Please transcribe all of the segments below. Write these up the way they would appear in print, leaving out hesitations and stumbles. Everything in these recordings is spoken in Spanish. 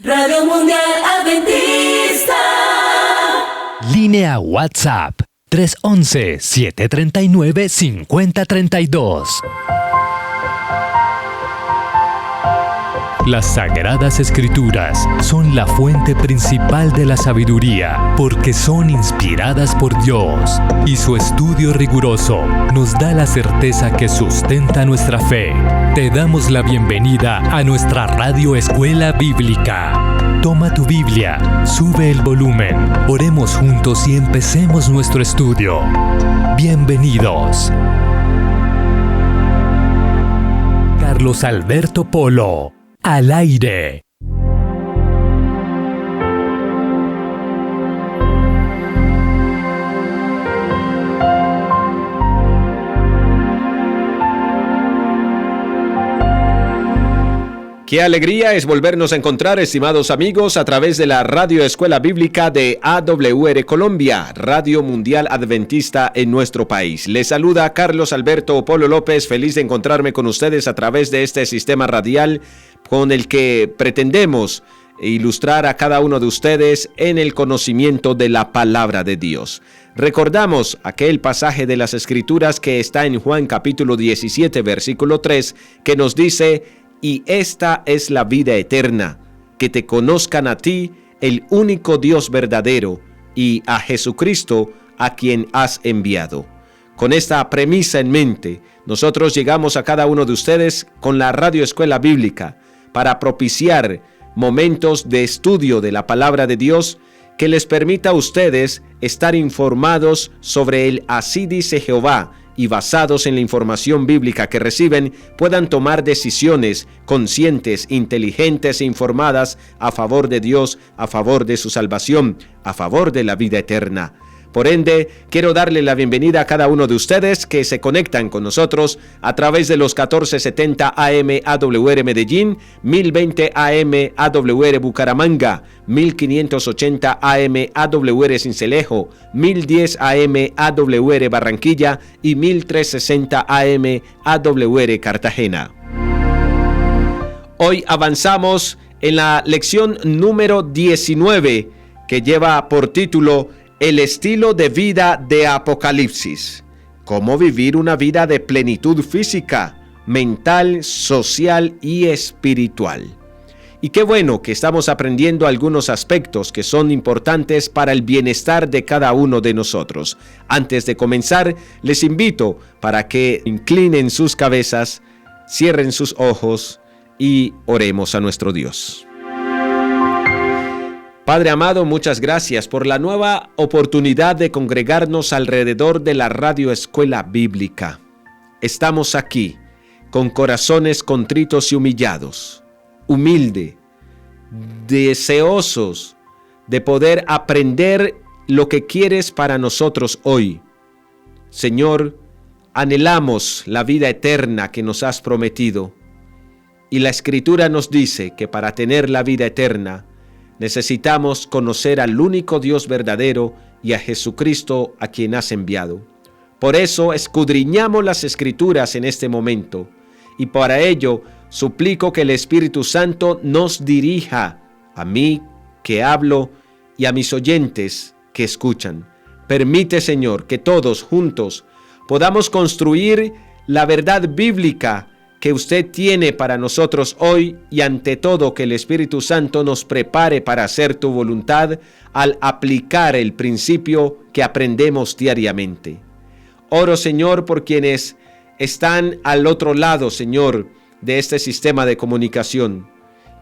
Radio Mundial Adventista. Línea WhatsApp 311-739-5032. Las Sagradas Escrituras son la fuente principal de la sabiduría, porque son inspiradas por Dios, y su estudio riguroso nos da la certeza que sustenta nuestra fe. Te damos la bienvenida a nuestra Radio Escuela Bíblica. Toma tu Biblia, sube el volumen, oremos juntos y empecemos nuestro estudio. Bienvenidos. Carlos Alberto Polo. Al aire. Qué alegría es volvernos a encontrar, estimados amigos, a través de la Radio Escuela Bíblica de AWR Colombia, Radio Mundial Adventista en nuestro país. Les saluda Carlos Alberto Polo López, feliz de encontrarme con ustedes a través de este sistema radial con el que pretendemos ilustrar a cada uno de ustedes en el conocimiento de la palabra de Dios. Recordamos aquel pasaje de las Escrituras que está en Juan capítulo 17, versículo 3, que nos dice: y esta es la vida eterna, que te conozcan a ti, el único Dios verdadero, y a Jesucristo, a quien has enviado. Con esta premisa en mente, nosotros llegamos a cada uno de ustedes con la Radio Escuela Bíblica para propiciar momentos de estudio de la palabra de Dios que les permita a ustedes estar informados sobre el Así dice Jehová, y basados en la información bíblica que reciben, puedan tomar decisiones conscientes, inteligentes e informadas a favor de Dios, a favor de su salvación, a favor de la vida eterna. Por ende, quiero darle la bienvenida a cada uno de ustedes que se conectan con nosotros a través de los 1470 AM AWR Medellín, 1020 AM AWR Bucaramanga, 1580 AM AWR Sincelejo, 1010 AM AWR Barranquilla y 1360 AM AWR Cartagena. Hoy avanzamos en la lección número 19, que lleva por título El estilo de vida de Apocalipsis. Cómo vivir una vida de plenitud física, mental, social y espiritual. Y qué bueno que estamos aprendiendo algunos aspectos que son importantes para el bienestar de cada uno de nosotros. Antes de comenzar, les invito para que inclinen sus cabezas, cierren sus ojos y oremos a nuestro Dios. Padre amado, muchas gracias por la nueva oportunidad de congregarnos alrededor de la Radio Escuela Bíblica. Estamos aquí con corazones contritos y humillados, humilde, deseosos de poder aprender lo que quieres para nosotros hoy. Señor, anhelamos la vida eterna que nos has prometido, y la Escritura nos dice que para tener la vida eterna necesitamos conocer al único Dios verdadero y a Jesucristo a quien has enviado. Por eso escudriñamos las Escrituras en este momento, y para ello suplico que el Espíritu Santo nos dirija, a mí que hablo y a mis oyentes que escuchan. Permite, Señor, que todos juntos podamos construir la verdad bíblica que usted tiene para nosotros hoy, y ante todo que el Espíritu Santo nos prepare para hacer tu voluntad al aplicar el principio que aprendemos diariamente. Oro, Señor, por quienes están al otro lado, Señor, de este sistema de comunicación,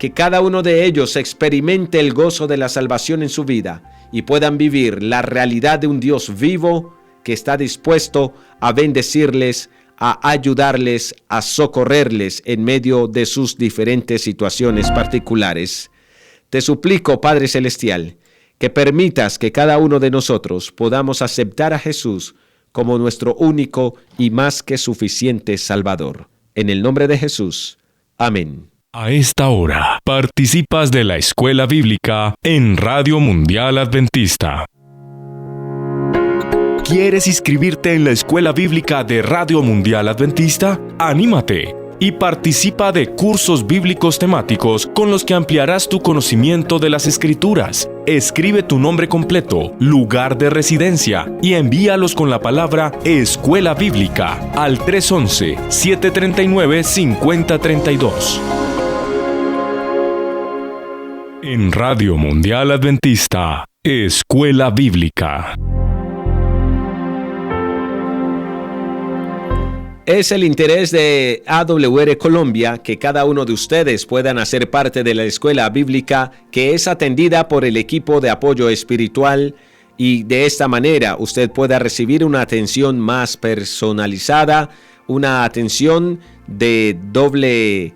que cada uno de ellos experimente el gozo de la salvación en su vida y puedan vivir la realidad de un Dios vivo que está dispuesto a bendecirles, a ayudarles, a socorrerles en medio de sus diferentes situaciones particulares. Te suplico, Padre Celestial, que permitas que cada uno de nosotros podamos aceptar a Jesús como nuestro único y más que suficiente Salvador. En el nombre de Jesús. Amén. A esta hora, participas de la Escuela Bíblica en Radio Mundial Adventista. ¿Quieres inscribirte en la Escuela Bíblica de Radio Mundial Adventista? ¡Anímate! y participa de cursos bíblicos temáticos con los que ampliarás tu conocimiento de las Escrituras. Escribe tu nombre completo, lugar de residencia y envíalos con la palabra Escuela Bíblica al 311-739-5032. En Radio Mundial Adventista, Escuela Bíblica. Es el interés de AWR Colombia que cada uno de ustedes puedan hacer parte de la escuela bíblica que es atendida por el equipo de apoyo espiritual y de esta manera usted pueda recibir una atención más personalizada, una atención de doble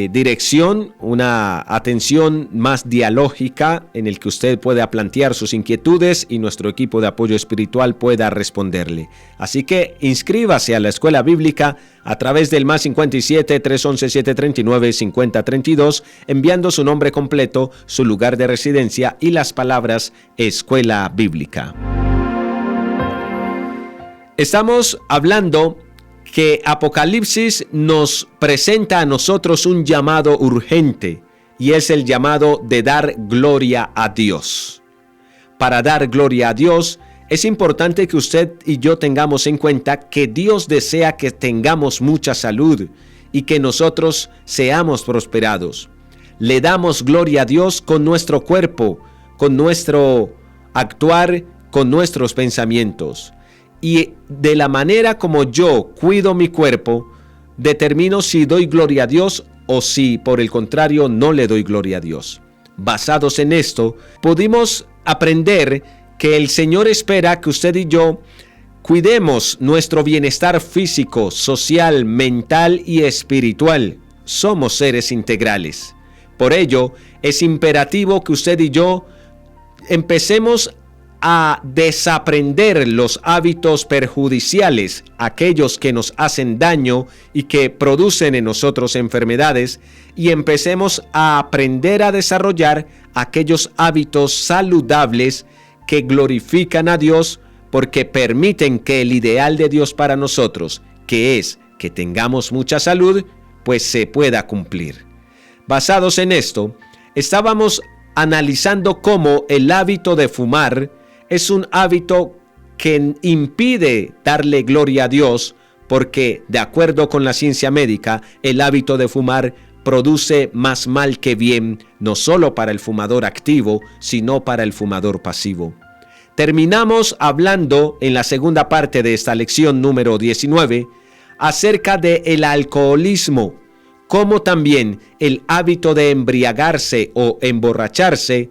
dirección, una atención más dialógica en el que usted pueda plantear sus inquietudes y nuestro equipo de apoyo espiritual pueda responderle. Así que inscríbase a la escuela bíblica a través del +57 311 739 5032 enviando su nombre completo, su lugar de residencia y las palabras Escuela Bíblica. Estamos hablando que Apocalipsis nos presenta a nosotros un llamado urgente y es el llamado de dar gloria a Dios. Para dar gloria a Dios es importante que usted y yo tengamos en cuenta que Dios desea que tengamos mucha salud y que nosotros seamos prosperados. Le damos gloria a Dios con nuestro cuerpo, con nuestro actuar, con nuestros pensamientos. Y de la manera como yo cuido mi cuerpo, determino si doy gloria a Dios o si, por el contrario, no le doy gloria a Dios. Basados en esto, pudimos aprender que el Señor espera que usted y yo cuidemos nuestro bienestar físico, social, mental y espiritual. Somos seres integrales. Por ello, es imperativo que usted y yo empecemos a desaprender los hábitos perjudiciales, aquellos que nos hacen daño y que producen en nosotros enfermedades, y empecemos a aprender a desarrollar aquellos hábitos saludables que glorifican a Dios porque permiten que el ideal de Dios para nosotros, que es que tengamos mucha salud, pues se pueda cumplir. Basados en esto, estábamos analizando cómo el hábito de fumar es un hábito que impide darle gloria a Dios porque, de acuerdo con la ciencia médica, el hábito de fumar produce más mal que bien, no solo para el fumador activo, sino para el fumador pasivo. Terminamos hablando en la segunda parte de esta lección número 19 acerca del alcoholismo, como también el hábito de embriagarse o emborracharse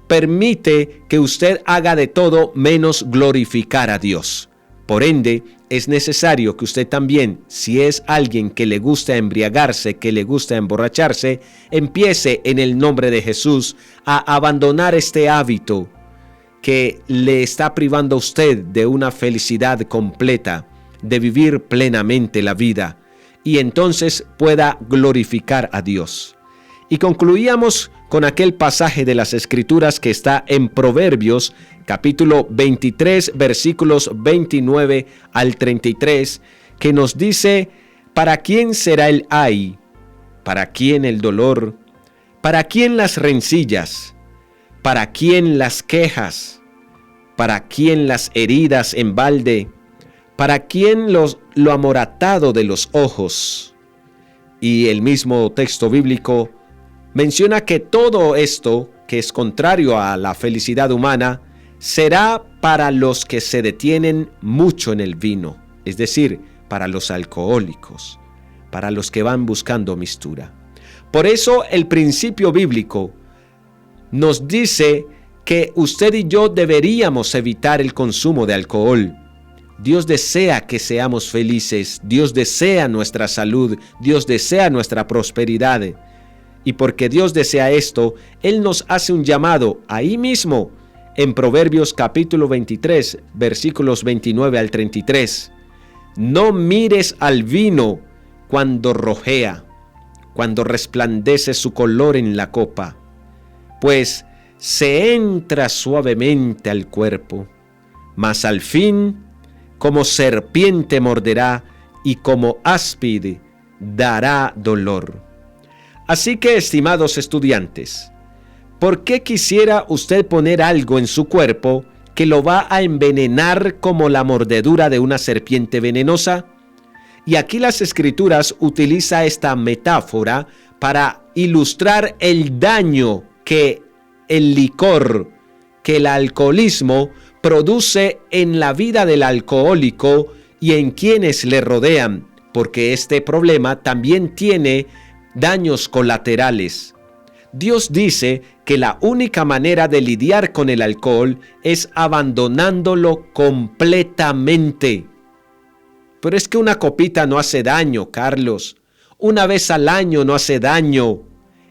permite que usted haga de todo menos glorificar a Dios. Por ende, es necesario que usted también, si es alguien que le gusta embriagarse, que le gusta emborracharse, empiece en el nombre de Jesús a abandonar este hábito que le está privando a usted de una felicidad completa, de vivir plenamente la vida, y entonces pueda glorificar a Dios. Y concluíamos con aquel pasaje de las Escrituras que está en Proverbios, capítulo 23, versículos 29 al 33, que nos dice: ¿para quién será el ay? ¿Para quién el dolor? ¿Para quién las rencillas? ¿Para quién las quejas? ¿Para quién las heridas en balde? ¿Para quién lo amoratado de los ojos? Y el mismo texto bíblico menciona que todo esto, que es contrario a la felicidad humana, será para los que se detienen mucho en el vino, es decir, para los alcohólicos, para los que van buscando mistura. Por eso el principio bíblico nos dice que usted y yo deberíamos evitar el consumo de alcohol. Dios desea que seamos felices, Dios desea nuestra salud, Dios desea nuestra prosperidad. Y porque Dios desea esto, Él nos hace un llamado ahí mismo, en Proverbios capítulo 23, versículos 29 al 33. No mires al vino cuando rojea, cuando resplandece su color en la copa, pues se entra suavemente al cuerpo, mas al fin como serpiente morderá y como áspide dará dolor. Así que, estimados estudiantes, ¿por qué quisiera usted poner algo en su cuerpo que lo va a envenenar como la mordedura de una serpiente venenosa? Y aquí las Escrituras utiliza esta metáfora para ilustrar el daño que el licor, que el alcoholismo produce en la vida del alcohólico y en quienes le rodean, porque este problema también tiene daños colaterales. Dios dice que la única manera de lidiar con el alcohol es abandonándolo completamente. Pero es que una copita no hace daño, Carlos. Una vez al año no hace daño.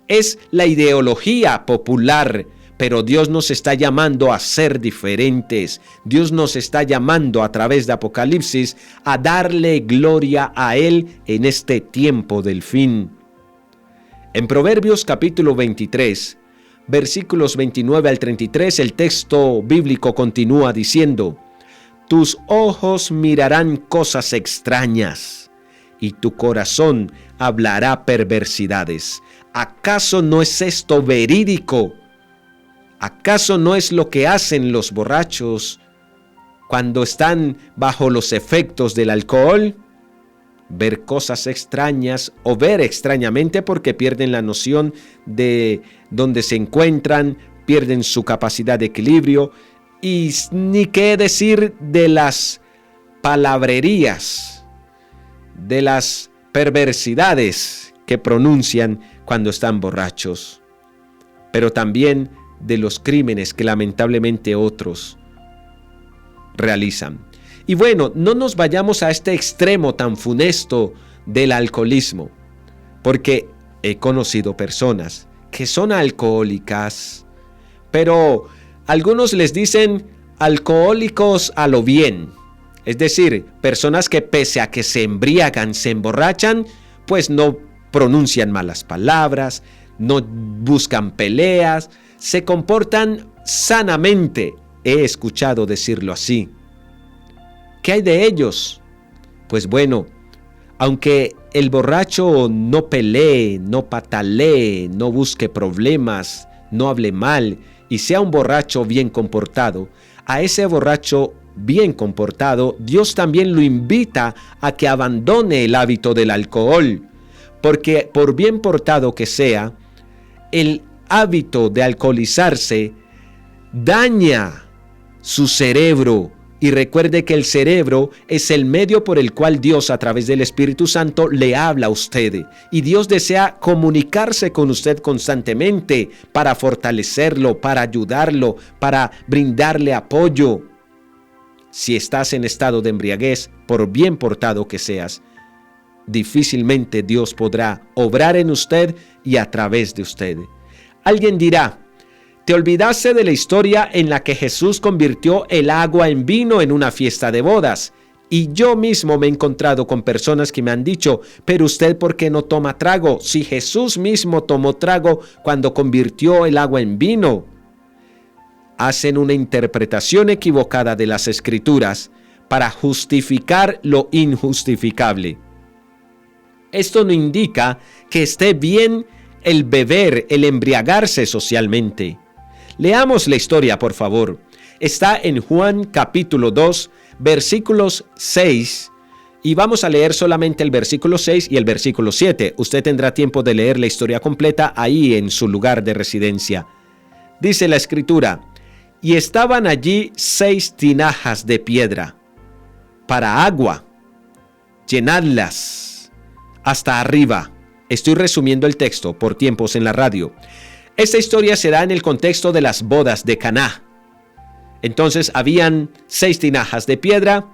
Es la ideología popular, pero Dios nos está llamando a ser diferentes. Dios nos está llamando a través de Apocalipsis a darle gloria a Él en este tiempo del fin. En Proverbios capítulo 23, versículos 29 al 33, el texto bíblico continúa diciendo: tus ojos mirarán cosas extrañas y tu corazón hablará perversidades. ¿Acaso no es esto verídico? ¿Acaso no es lo que hacen los borrachos cuando están bajo los efectos del alcohol? Ver cosas extrañas o ver extrañamente, porque pierden la noción de dónde se encuentran, pierden su capacidad de equilibrio. Y ni qué decir de las palabrerías, de las perversidades que pronuncian cuando están borrachos, pero también de los crímenes que lamentablemente otros realizan. Y bueno, no nos vayamos a este extremo tan funesto del alcoholismo, porque he conocido personas que son alcohólicas, pero algunos les dicen alcohólicos a lo bien. Es decir, personas que pese a que se embriagan, se emborrachan, pues no pronuncian malas palabras, no buscan peleas, se comportan sanamente. He escuchado decirlo así. ¿Qué hay de ellos? Pues bueno, aunque el borracho no pelee, no patalee, no busque problemas, no hable mal y sea un borracho bien comportado, a ese borracho bien comportado, Dios también lo invita a que abandone el hábito del alcohol, porque por bien portado que sea, el hábito de alcoholizarse daña su cerebro. Y recuerde que el cerebro es el medio por el cual Dios, a través del Espíritu Santo, le habla a usted. Y Dios desea comunicarse con usted constantemente para fortalecerlo, para ayudarlo, para brindarle apoyo. Si estás en estado de embriaguez, por bien portado que seas, difícilmente Dios podrá obrar en usted y a través de usted. Alguien dirá: te olvidaste de la historia en la que Jesús convirtió el agua en vino en una fiesta de bodas. Y yo mismo me he encontrado con personas que me han dicho: pero usted, ¿por qué no toma trago? Si Jesús mismo tomó trago cuando convirtió el agua en vino. Hacen una interpretación equivocada de las Escrituras para justificar lo injustificable. Esto no indica que esté bien el beber, el embriagarse socialmente. Leamos la historia, por favor. Está en Juan capítulo 2, versículos 6, y vamos a leer solamente el versículo 6 y el versículo 7. Usted tendrá tiempo de leer la historia completa ahí en su lugar de residencia. Dice la Escritura: y estaban allí 6 tinajas de piedra para agua, llenadlas hasta arriba. Estoy resumiendo el texto por tiempos en la radio. Esta historia se da en el contexto de las bodas de Caná. Entonces habían 6 tinajas de piedra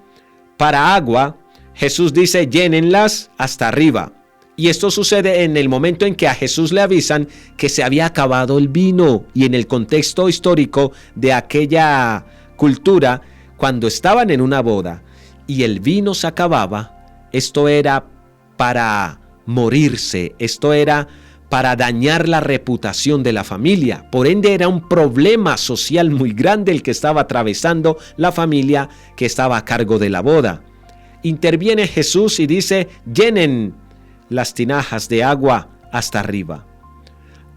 para agua. Jesús dice: llénenlas hasta arriba. Y esto sucede en el momento en que a Jesús le avisan que se había acabado el vino. Y en el contexto histórico de aquella cultura, cuando estaban en una boda y el vino se acababa, esto era para morirse, esto era para dañar la reputación de la familia. Por ende, era un problema social muy grande el que estaba atravesando la familia que estaba a cargo de la boda. Interviene Jesús y dice: llenen las tinajas de agua hasta arriba.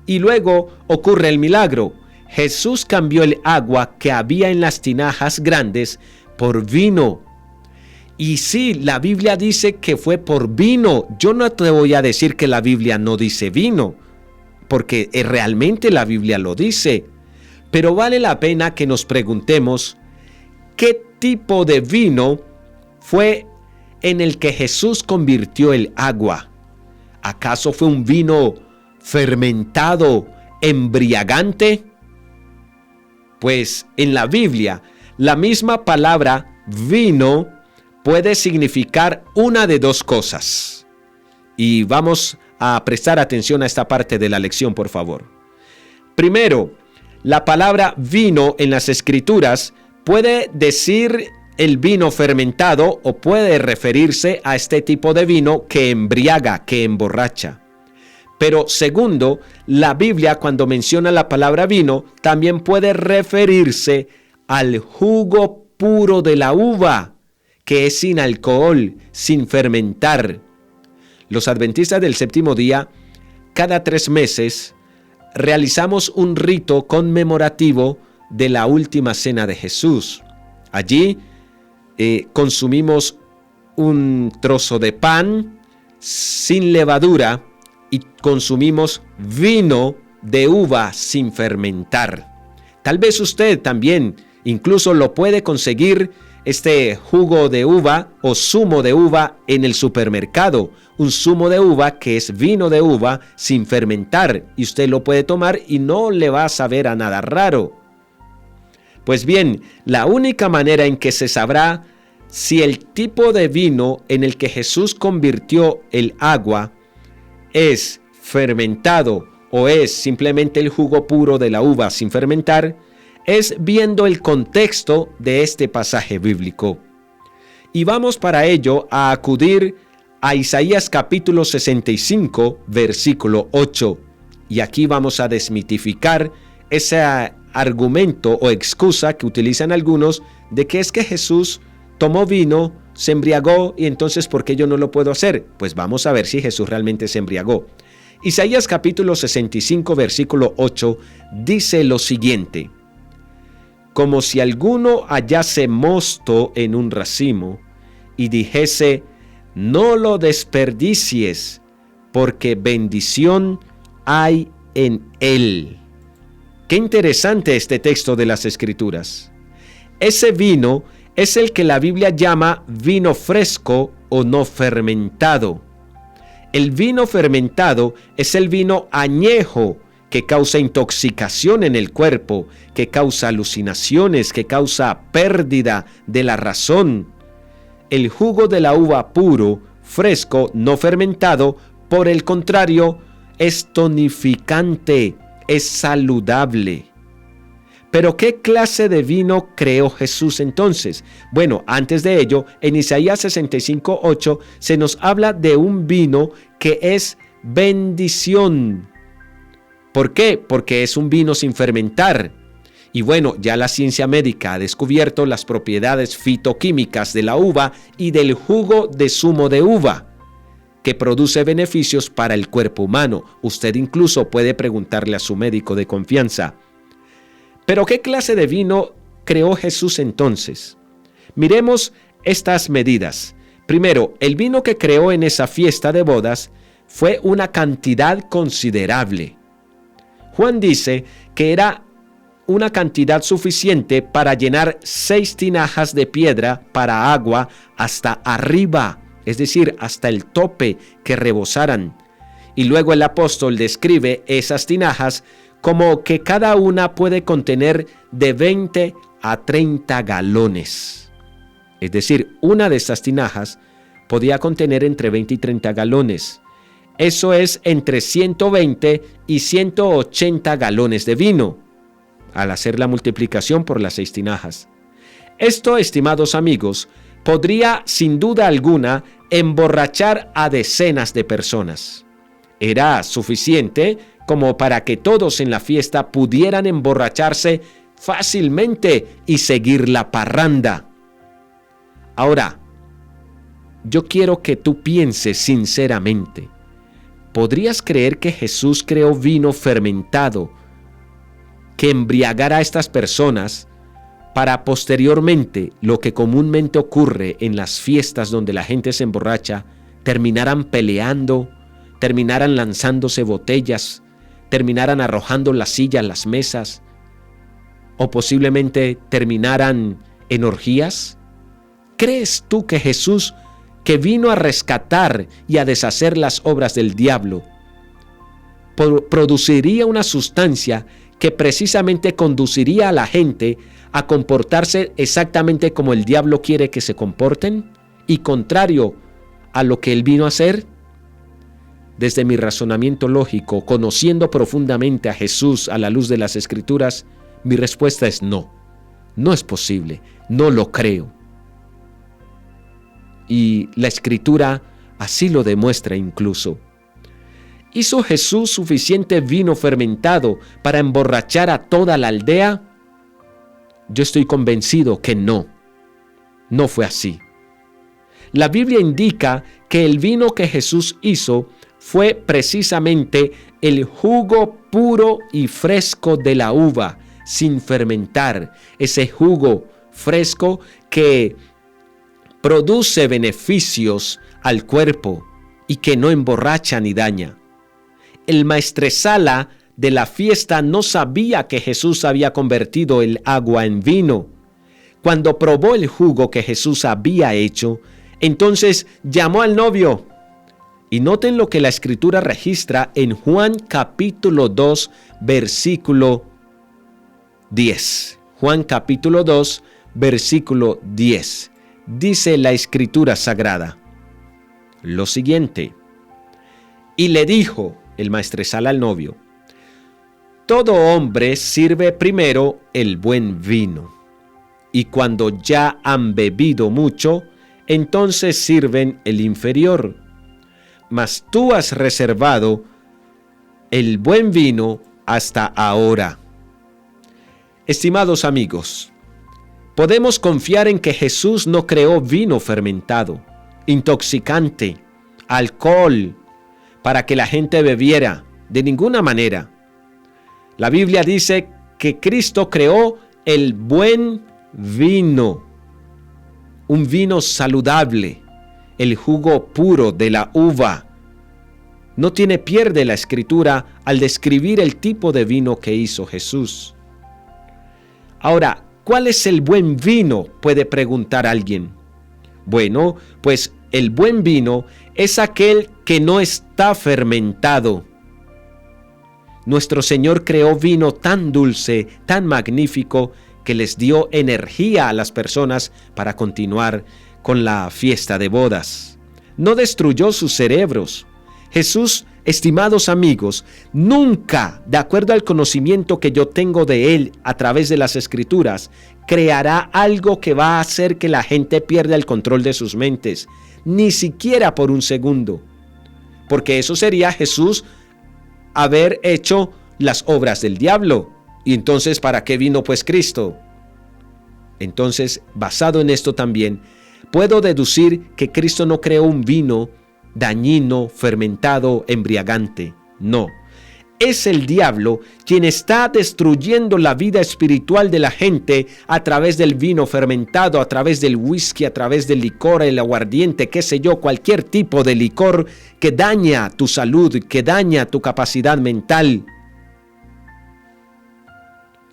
Y luego ocurre el milagro. Jesús cambió el agua que había en las tinajas grandes por vino. Y sí, la Biblia dice que fue por vino. Yo no te voy a decir que la Biblia no dice vino, porque realmente la Biblia lo dice. Pero vale la pena que nos preguntemos qué tipo de vino fue en el que Jesús convirtió el agua. ¿Acaso fue un vino fermentado, embriagante? Pues en la Biblia, la misma palabra vino puede significar una de dos cosas. Y vamos a prestar atención a esta parte de la lección, por favor. Primero, la palabra vino en las Escrituras puede decir el vino fermentado o puede referirse a este tipo de vino que embriaga, que emborracha. Pero segundo, la Biblia cuando menciona la palabra vino también puede referirse al jugo puro de la uva, que es sin alcohol, sin fermentar. Los adventistas del séptimo día, cada 3 meses, realizamos un rito conmemorativo de la última cena de Jesús. Allí consumimos un trozo de pan sin levadura y consumimos vino de uva sin fermentar. Tal vez usted también incluso lo puede conseguir este jugo de uva o zumo de uva en el supermercado. Un zumo de uva que es vino de uva sin fermentar y usted lo puede tomar y no le va a saber a nada raro. Pues bien, la única manera en que se sabrá si el tipo de vino en el que Jesús convirtió el agua es fermentado o es simplemente el jugo puro de la uva sin fermentar, es viendo el contexto de este pasaje bíblico. Y vamos para ello a acudir a Isaías capítulo 65, versículo 8. Y aquí vamos a desmitificar ese argumento o excusa que utilizan algunos de que es que Jesús tomó vino, se embriagó y entonces ¿por qué yo no lo puedo hacer? Pues vamos a ver si Jesús realmente se embriagó. Isaías capítulo 65, versículo 8 dice lo siguiente: como si alguno hallase mosto en un racimo y dijese, no lo desperdicies, porque bendición hay en él. Qué interesante este texto de las Escrituras. Ese vino es el que la Biblia llama vino fresco o no fermentado. El vino fermentado es el vino añejo que causa intoxicación en el cuerpo, que causa alucinaciones, que causa pérdida de la razón. El jugo de la uva puro, fresco, no fermentado, por el contrario, es tonificante, es saludable. ¿Pero qué clase de vino creó Jesús entonces? Bueno, antes de ello, en Isaías 65:8 se nos habla de un vino que es bendición. ¿Por qué? Porque es un vino sin fermentar. Y bueno, ya la ciencia médica ha descubierto las propiedades fitoquímicas de la uva y del jugo de zumo de uva, que produce beneficios para el cuerpo humano. Usted incluso puede preguntarle a su médico de confianza. ¿Pero qué clase de vino creó Jesús entonces? Miremos estas medidas. Primero, el vino que creó en esa fiesta de bodas fue una cantidad considerable. Juan dice que era una cantidad suficiente para llenar 6 tinajas de piedra para agua hasta arriba, es decir, hasta el tope que rebosaran. Y luego el apóstol describe esas tinajas como que cada una puede contener de 20 a 30 galones. Es decir, una de estas tinajas podía contener entre 20 y 30 galones. Eso es entre 120 y 180 galones de vino, al hacer la multiplicación por las 6 tinajas. Esto, estimados amigos, podría sin duda alguna emborrachar a decenas de personas. Era suficiente como para que todos en la fiesta pudieran emborracharse fácilmente y seguir la parranda. Ahora, yo quiero que tú pienses sinceramente, ¿podrías creer que Jesús creó vino fermentado que embriagara a estas personas para posteriormente, lo que comúnmente ocurre en las fiestas donde la gente se emborracha, terminaran peleando, terminaran lanzándose botellas, terminaran arrojando las sillas, las mesas, o posiblemente terminaran en orgías? ¿Crees tú que Jesús, que vino a rescatar y a deshacer las obras del diablo, produciría una sustancia que precisamente conduciría a la gente a comportarse exactamente como el diablo quiere que se comporten y contrario a lo que él vino a hacer? Desde mi razonamiento lógico, conociendo profundamente a Jesús a la luz de las Escrituras, mi respuesta es no. No es posible, no lo creo. Y la Escritura así lo demuestra incluso. ¿Hizo Jesús suficiente vino fermentado para emborrachar a toda la aldea? Yo estoy convencido que no. No fue así. La Biblia indica que el vino que Jesús hizo fue precisamente el jugo puro y fresco de la uva, sin fermentar. Ese jugo fresco que produce beneficios al cuerpo y que no emborracha ni daña. El maestresala de la fiesta no sabía que Jesús había convertido el agua en vino. Cuando probó el jugo que Jesús había hecho, entonces llamó al novio. Y noten lo que la Escritura registra en Juan capítulo 2, versículo 10. Juan capítulo 2, versículo 10. Dice la Escritura Sagrada lo siguiente: y le dijo el maestresala al novio: todo hombre sirve primero el buen vino, y cuando ya han bebido mucho, entonces sirven el inferior. Mas tú has reservado el buen vino hasta ahora. Estimados amigos, podemos confiar en que Jesús no creó vino fermentado, intoxicante, alcohol, para que la gente bebiera, de ninguna manera. La Biblia dice que Cristo creó el buen vino, un vino saludable, el jugo puro de la uva. No tiene pierde la Escritura al describir el tipo de vino que hizo Jesús. Ahora, ¿cuál es el buen vino?, puede preguntar alguien. Bueno, pues el buen vino es aquel que no está fermentado. Nuestro Señor creó vino tan dulce, tan magnífico, que les dio energía a las personas para continuar con la fiesta de bodas. No destruyó sus cerebros. Jesús, estimados amigos, nunca, de acuerdo al conocimiento que yo tengo de Él a través de las Escrituras, creará algo que va a hacer que la gente pierda el control de sus mentes, ni siquiera por un segundo. Porque eso sería Jesús haber hecho las obras del diablo. Y entonces, ¿para qué vino pues Cristo? Entonces, basado en esto también, puedo deducir que Cristo no creó un vino dañino, fermentado, embriagante. No. Es el diablo quien está destruyendo la vida espiritual de la gente a través del vino fermentado, a través del whisky, a través del licor, el aguardiente, qué sé yo, cualquier tipo de licor que daña tu salud, que daña tu capacidad mental.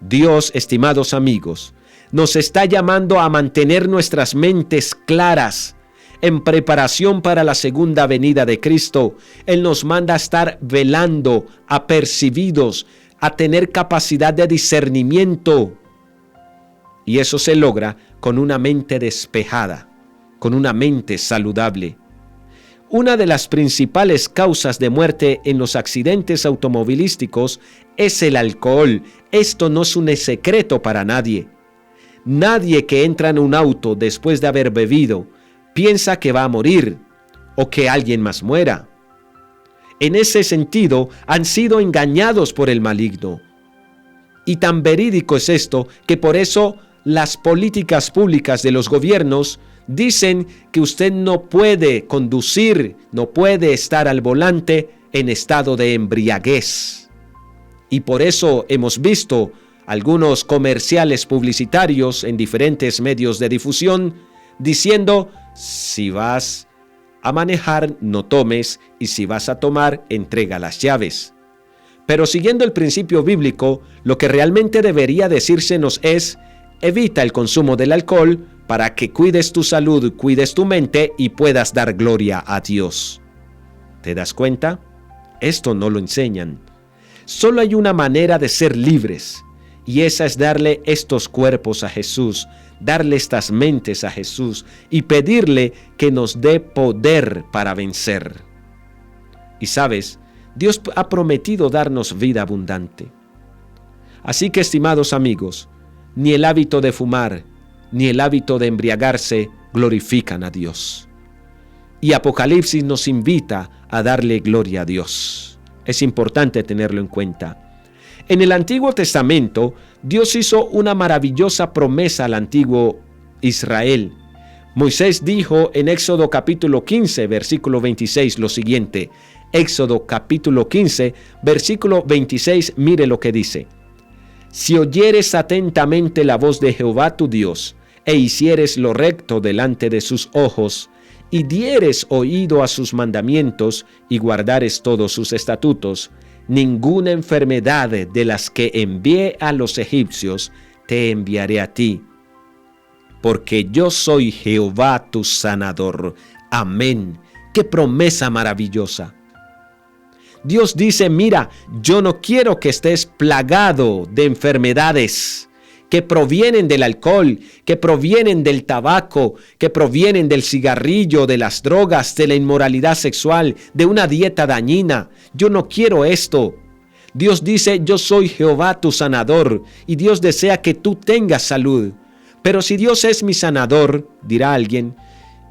Dios, estimados amigos, nos está llamando a mantener nuestras mentes claras en preparación para la segunda venida de Cristo. Él nos manda a estar velando, apercibidos, a tener capacidad de discernimiento. Y eso se logra con una mente despejada, con una mente saludable. Una de las principales causas de muerte en los accidentes automovilísticos es el alcohol. Esto no es un secreto para nadie. Nadie que entra en un auto después de haber bebido piensa que va a morir o que alguien más muera. En ese sentido, han sido engañados por el maligno. Y tan verídico es esto que por eso las políticas públicas de los gobiernos dicen que usted no puede conducir, no puede estar al volante en estado de embriaguez. Y por eso hemos visto algunos comerciales publicitarios en diferentes medios de difusión diciendo: si vas a manejar, no tomes, y si vas a tomar, entrega las llaves. Pero siguiendo el principio bíblico, lo que realmente debería decírsenos es: evita el consumo del alcohol para que cuides tu salud, cuides tu mente y puedas dar gloria a Dios. ¿Te das cuenta? Esto no lo enseñan. Solo hay una manera de ser libres, y esa es darle estos cuerpos a Jesús, darle estas mentes a Jesús y pedirle que nos dé poder para vencer. Y sabes, Dios ha prometido darnos vida abundante. Así que, estimados amigos, ni el hábito de fumar, ni el hábito de embriagarse glorifican a Dios. Y Apocalipsis nos invita a darle gloria a Dios. Es importante tenerlo en cuenta. En el Antiguo Testamento, Dios hizo una maravillosa promesa al antiguo Israel. Moisés dijo en Éxodo capítulo 15, versículo 26 lo siguiente. Éxodo capítulo 15, versículo 26, mire lo que dice: si oyeres atentamente la voz de Jehová tu Dios, e hicieres lo recto delante de sus ojos, y dieres oído a sus mandamientos, y guardares todos sus estatutos, ninguna enfermedad de las que envié a los egipcios te enviaré a ti, porque yo soy Jehová tu sanador. Amén. ¡Qué promesa maravillosa! Dios dice: mira, yo no quiero que estés plagado de enfermedades que provienen del alcohol, que provienen del tabaco, que provienen del cigarrillo, de las drogas, de la inmoralidad sexual, de una dieta dañina. Yo no quiero esto. Dios dice: yo soy Jehová tu sanador, y Dios desea que tú tengas salud. Pero si Dios es mi sanador, dirá alguien,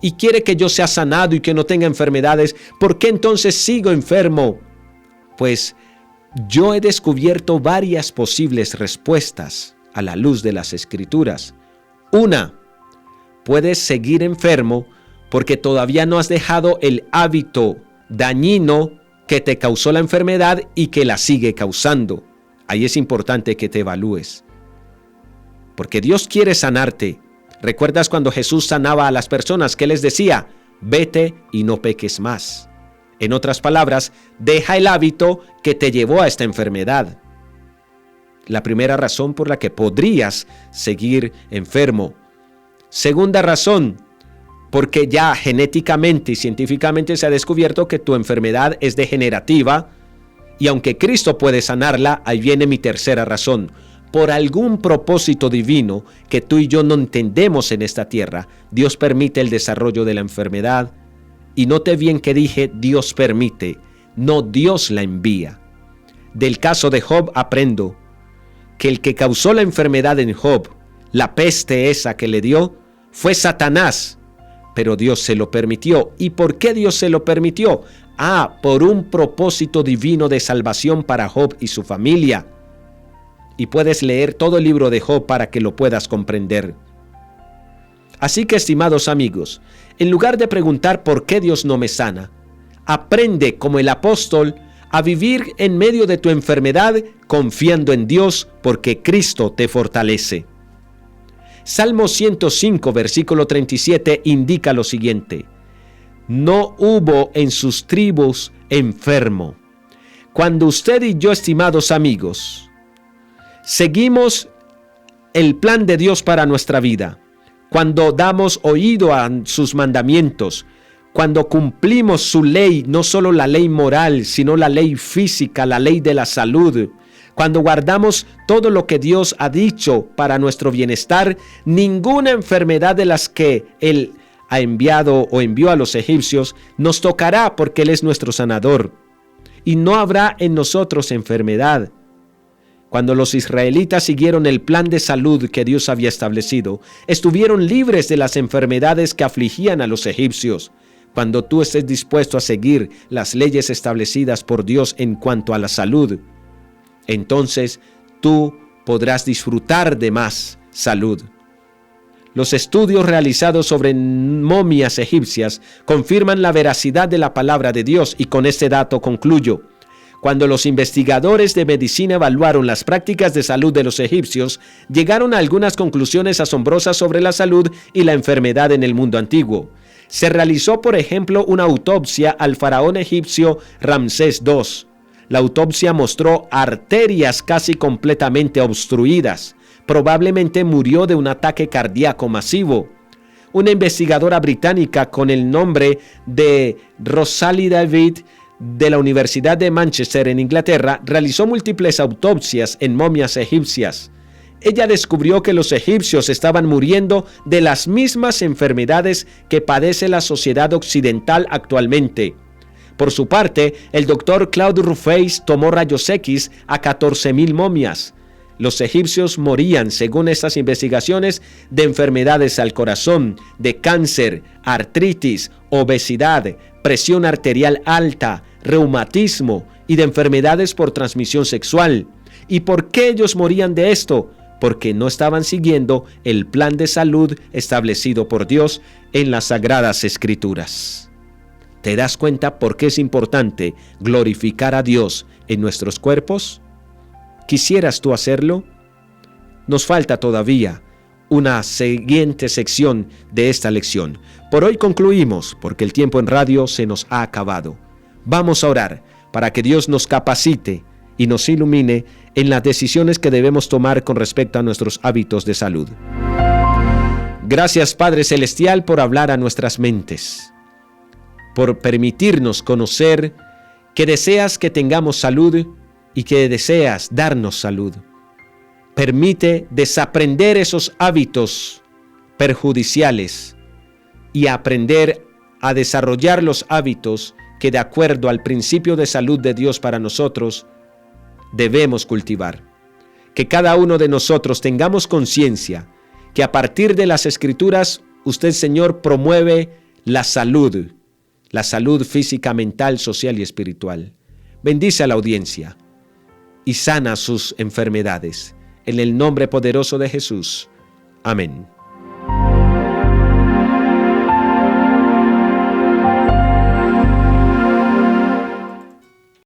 y quiere que yo sea sanado y que no tenga enfermedades, ¿por qué entonces sigo enfermo? Pues yo he descubierto varias posibles respuestas a la luz de las Escrituras. Una, puedes seguir enfermo porque todavía no has dejado el hábito dañino que te causó la enfermedad y que la sigue causando. Ahí es importante que te evalúes, porque Dios quiere sanarte. ¿Recuerdas cuando Jesús sanaba a las personas que les decía: vete y no peques más? En otras palabras, deja el hábito que te llevó a esta enfermedad. La primera razón por la que podrías seguir enfermo. Segunda razón, porque ya genéticamente y científicamente se ha descubierto que tu enfermedad es degenerativa, y aunque Cristo puede sanarla, ahí viene mi tercera razón. Por algún propósito divino que tú y yo no entendemos en esta tierra, Dios permite el desarrollo de la enfermedad. Y note bien que dije Dios permite, no Dios la envía. Del caso de Job aprendo que el que causó la enfermedad en Job, la peste esa que le dio, fue Satanás, pero Dios se lo permitió. ¿Y por qué Dios se lo permitió? Por un propósito divino de salvación para Job y su familia. Y puedes leer todo el libro de Job para que lo puedas comprender. Así que, estimados amigos, en lugar de preguntar por qué Dios no me sana, aprende como el apóstol a vivir en medio de tu enfermedad confiando en Dios, porque Cristo te fortalece. Salmo 105, versículo 37 indica lo siguiente: no hubo en sus tribus enfermo. Cuando usted y yo, estimados amigos, seguimos el plan de Dios para nuestra vida, cuando damos oído a sus mandamientos, cuando cumplimos su ley, no solo la ley moral, sino la ley física, la ley de la salud, cuando guardamos todo lo que Dios ha dicho para nuestro bienestar, ninguna enfermedad de las que Él ha enviado o envió a los egipcios nos tocará, porque Él es nuestro sanador. Y no habrá en nosotros enfermedad. Cuando los israelitas siguieron el plan de salud que Dios había establecido, estuvieron libres de las enfermedades que afligían a los egipcios. Cuando tú estés dispuesto a seguir las leyes establecidas por Dios en cuanto a la salud, entonces tú podrás disfrutar de más salud. Los estudios realizados sobre momias egipcias confirman la veracidad de la palabra de Dios y con este dato concluyo. Cuando los investigadores de medicina evaluaron las prácticas de salud de los egipcios, llegaron a algunas conclusiones asombrosas sobre la salud y la enfermedad en el mundo antiguo. Se realizó, por ejemplo, una autopsia al faraón egipcio Ramsés II. La autopsia mostró arterias casi completamente obstruidas. Probablemente murió de un ataque cardíaco masivo. Una investigadora británica con el nombre de Rosalie David de la Universidad de Manchester en Inglaterra realizó múltiples autopsias en momias egipcias. Ella descubrió que los egipcios estaban muriendo de las mismas enfermedades que padece la sociedad occidental actualmente. Por su parte, el doctor Claude Rufeis tomó rayos X a 14,000 momias. Los egipcios morían, según estas investigaciones, de enfermedades al corazón, de cáncer, artritis, obesidad, presión arterial alta, reumatismo y de enfermedades por transmisión sexual. ¿Y por qué ellos morían de esto? Porque no estaban siguiendo el plan de salud establecido por Dios en las Sagradas Escrituras. ¿Te das cuenta por qué es importante glorificar a Dios en nuestros cuerpos? ¿Quisieras tú hacerlo? Nos falta todavía una siguiente sección de esta lección. Por hoy concluimos porque el tiempo en radio se nos ha acabado. Vamos a orar para que Dios nos capacite y nos ilumine en las decisiones que debemos tomar con respecto a nuestros hábitos de salud. Gracias, Padre Celestial, por hablar a nuestras mentes, por permitirnos conocer que deseas que tengamos salud y que deseas darnos salud. Permite desaprender esos hábitos perjudiciales y aprender a desarrollar los hábitos que, de acuerdo al principio de salud de Dios para nosotros, debemos cultivar. Que cada uno de nosotros tengamos conciencia que a partir de las Escrituras, usted, Señor, promueve la salud física, mental, social y espiritual. Bendice a la audiencia y sana sus enfermedades. En el nombre poderoso de Jesús. Amén.